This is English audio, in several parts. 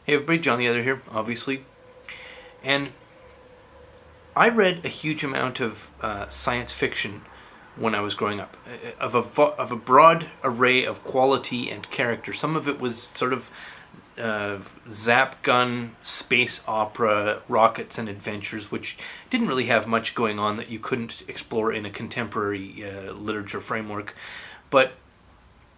Hey everybody, John the Editor here, obviously. And I read a huge amount of science fiction when I was growing up, of a broad array of quality and character. Some of it was sort of zap gun, space opera, rockets and adventures, which didn't really have much going on that you couldn't explore in a contemporary literature framework. But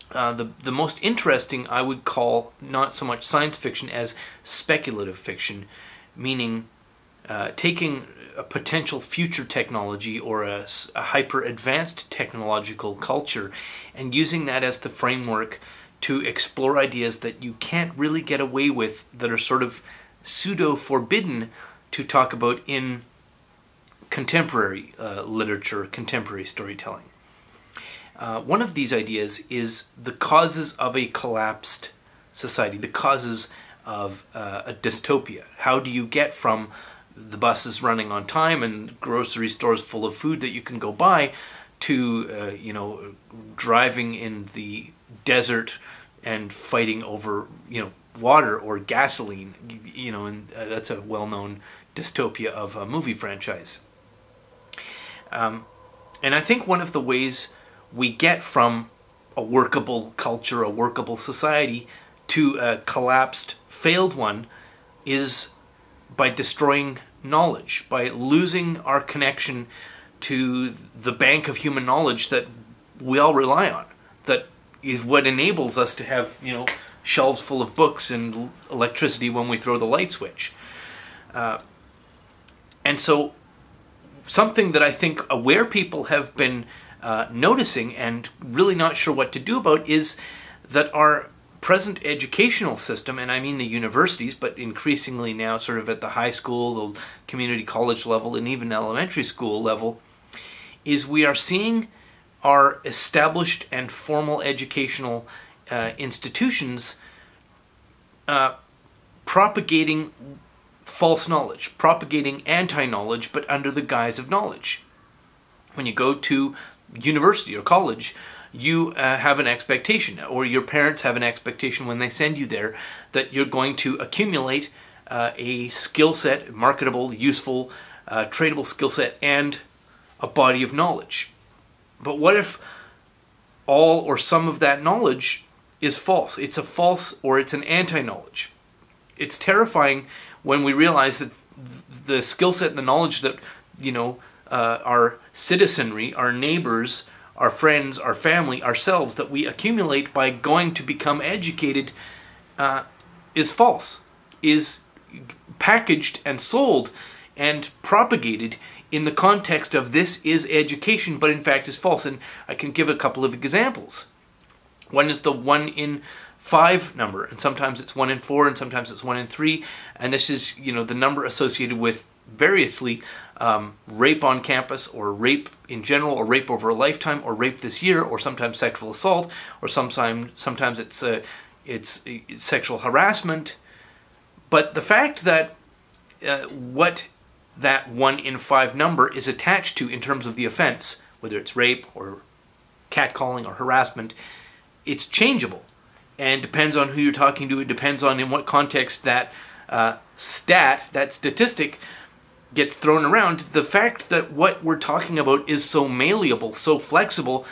the most interesting I would call not so much science fiction as speculative fiction, meaning taking a potential future technology or a hyper-advanced technological culture and using that as the framework to explore ideas that you can't really get away with, that are sort of pseudo-forbidden to talk about in contemporary literature, contemporary storytelling. One of these ideas is the causes of a collapsed society, the causes of a dystopia. How do you get from the buses running on time and grocery stores full of food that you can go buy to, driving in the desert and fighting over, water or gasoline, and that's a well-known dystopia of a movie franchise. And I think one of the ways we get from a workable culture, a workable society, to a collapsed, failed one is by destroying knowledge, by losing our connection to the bank of human knowledge that we all rely on, that is what enables us to have, shelves full of books and electricity when we throw the light switch. And so something that I think aware people have been noticing and really not sure what to do about is that our present educational system, and I mean the universities, but increasingly now sort of at the high school, the community college level, and even elementary school level, is we are seeing our established and formal educational institutions propagating false knowledge, propagating anti-knowledge, but under the guise of knowledge. When you go to university or college, you have an expectation, or your parents have an expectation when they send you there, that you're going to accumulate a skill set, marketable, useful, tradable skill set, and a body of knowledge. But what if all or some of that knowledge is false? It's a false, or it's an anti-knowledge. It's terrifying when we realize that the skill set and the knowledge that, our citizenry, our neighbors, our friends, our family, ourselves, that we accumulate by going to become educated is false, is packaged and sold and propagated in the context of this is education, but in fact is false. And I can give a couple of examples. One is the 1 in 5 number, and sometimes it's 1 in 4, and sometimes it's 1 in 3, and this is, the number associated with variously rape on campus, or rape in general, or rape over a lifetime, or rape this year, or sometimes sexual assault, or sometimes it's sexual harassment. But the fact that what that 1 in 5 number is attached to in terms of the offense, whether it's rape or catcalling or harassment, it's changeable and depends on who you're talking to. It depends on in what context that that statistic gets thrown around. The fact that what we're talking about is so malleable, so flexible,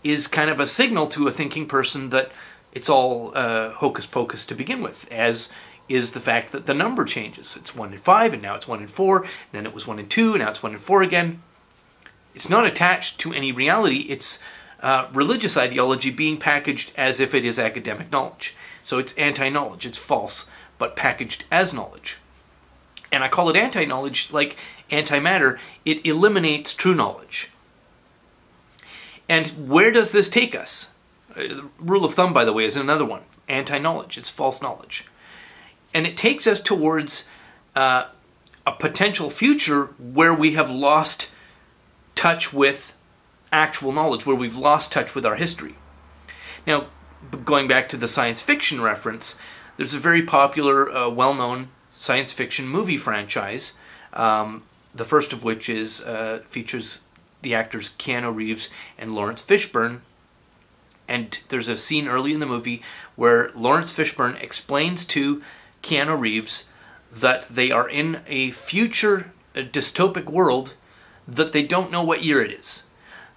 is kind of a signal to a thinking person that it's all hocus pocus to begin with, as is the fact that the number changes. It's 1 in 5, and now it's 1 in 4, then it was 1 in 2, and now it's 1 in 4 again. It's not attached to any reality. It's religious ideology being packaged as if it is academic knowledge. So it's anti-knowledge, it's false, but packaged as knowledge. And I call it anti-knowledge like antimatter. It eliminates true knowledge. And where does this take us? The rule of thumb, by the way, is another one. Anti-knowledge, it's false knowledge. And it takes us towards a potential future where we have lost touch with actual knowledge, where we've lost touch with our history. Now, going back to the science fiction reference, there's a very popular, well-known science fiction movie franchise, the first of which is features the actors Keanu Reeves and Lawrence Fishburne. And there's a scene early in the movie where Lawrence Fishburne explains to Keanu Reeves that they are in a future dystopic world that they don't know what year it is.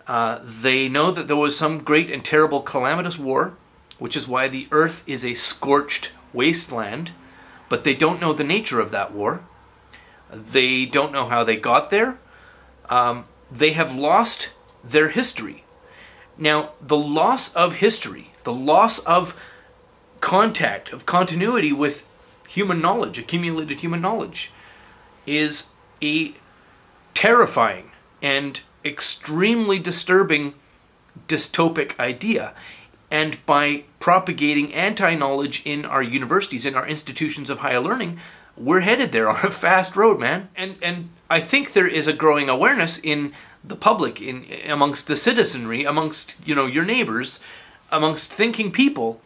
They know that there was some great and terrible calamitous war, which is why the earth is a scorched wasteland, but they don't know the nature of that war. They don't know how they got there. They have lost their history. Now, the loss of history, the loss of contact, of continuity with human knowledge, accumulated human knowledge, is a terrifying and extremely disturbing dystopic idea. And by propagating anti-knowledge in our universities, in our institutions of higher learning, we're headed there on a fast road, man. And I think there is a growing awareness in the public, amongst the citizenry, amongst, your neighbors, amongst thinking people,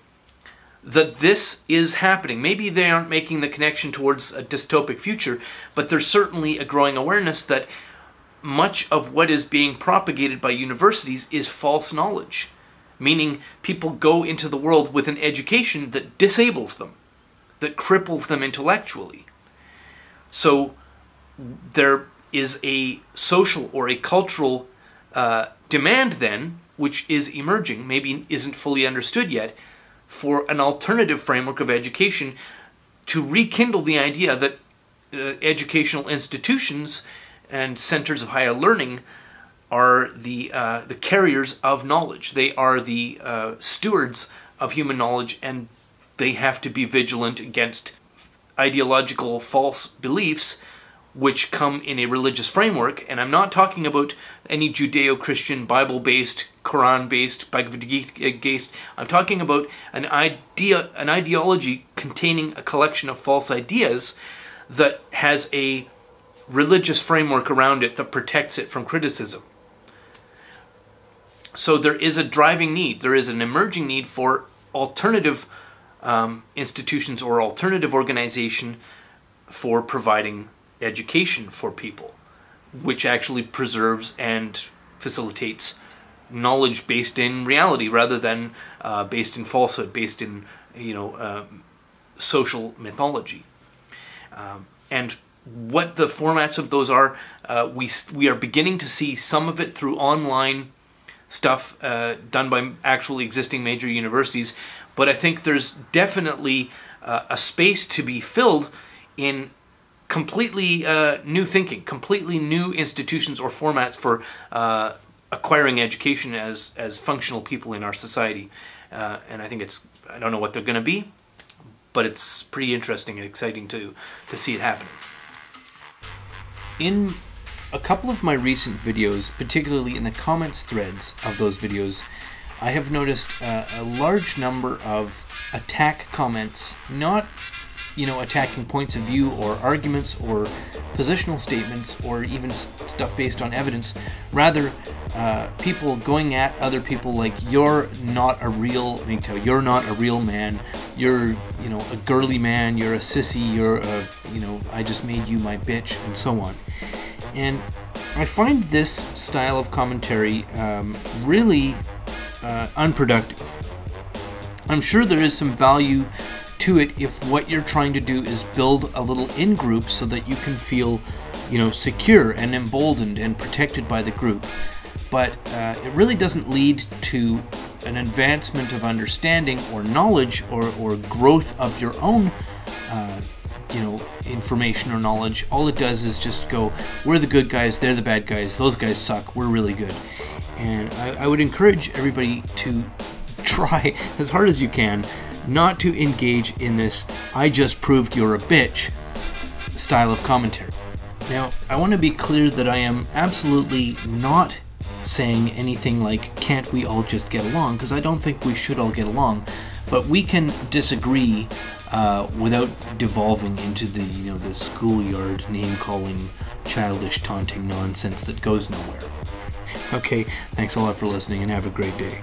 that this is happening. Maybe they aren't making the connection towards a dystopic future, but there's certainly a growing awareness that much of what is being propagated by universities is false knowledge, meaning people go into the world with an education that disables them, that cripples them intellectually. So there is a social or a cultural demand then, which is emerging, maybe isn't fully understood yet, for an alternative framework of education to rekindle the idea that educational institutions and centers of higher learning are the carriers of knowledge. They are the stewards of human knowledge, and they have to be vigilant against ideological false beliefs which come in a religious framework. And I'm not talking about any Judeo-Christian, Bible-based, Quran-based, Bhagavad Gita-based. I'm talking about an ideology containing a collection of false ideas that has a religious framework around it that protects it from criticism. So there is a driving need, there is an emerging need for alternative institutions or alternative organization for providing education for people, which actually preserves and facilitates knowledge based in reality rather than based in falsehood, based in social mythology. And what the formats of those are, we are beginning to see some of it through online stuff done by actually existing major universities, but I think there's definitely a space to be filled in completely new thinking, completely new institutions or formats for acquiring education as functional people in our society. And I think I don't know what they're going to be, but it's pretty interesting and exciting to see it happening. In a couple of my recent videos, particularly in the comments threads of those videos, I have noticed a large number of attack comments, not attacking points of view or arguments or positional statements or even stuff based on evidence. Rather, people going at other people like, you're not a real man, you're, a girly man, you're a sissy, you're a, I just made you my bitch, and so on. And I find this style of commentary really unproductive. I'm sure there is some value to it if what you're trying to do is build a little in-group so that you can feel, secure and emboldened and protected by the group. But it really doesn't lead to an advancement of understanding or knowledge or growth of your own information or knowledge. All it does is just go, we're the good guys, they're the bad guys, those guys suck, we're really good. And I would encourage everybody to try as hard as you can not to engage in this "I just proved you're a bitch" style of commentary. Now, I want to be clear that I am absolutely not saying anything like, can't we all just get along, because I don't think we should all get along, but we can disagree without devolving into the schoolyard name-calling, childish, taunting nonsense that goes nowhere. Okay, thanks a lot for listening and have a great day.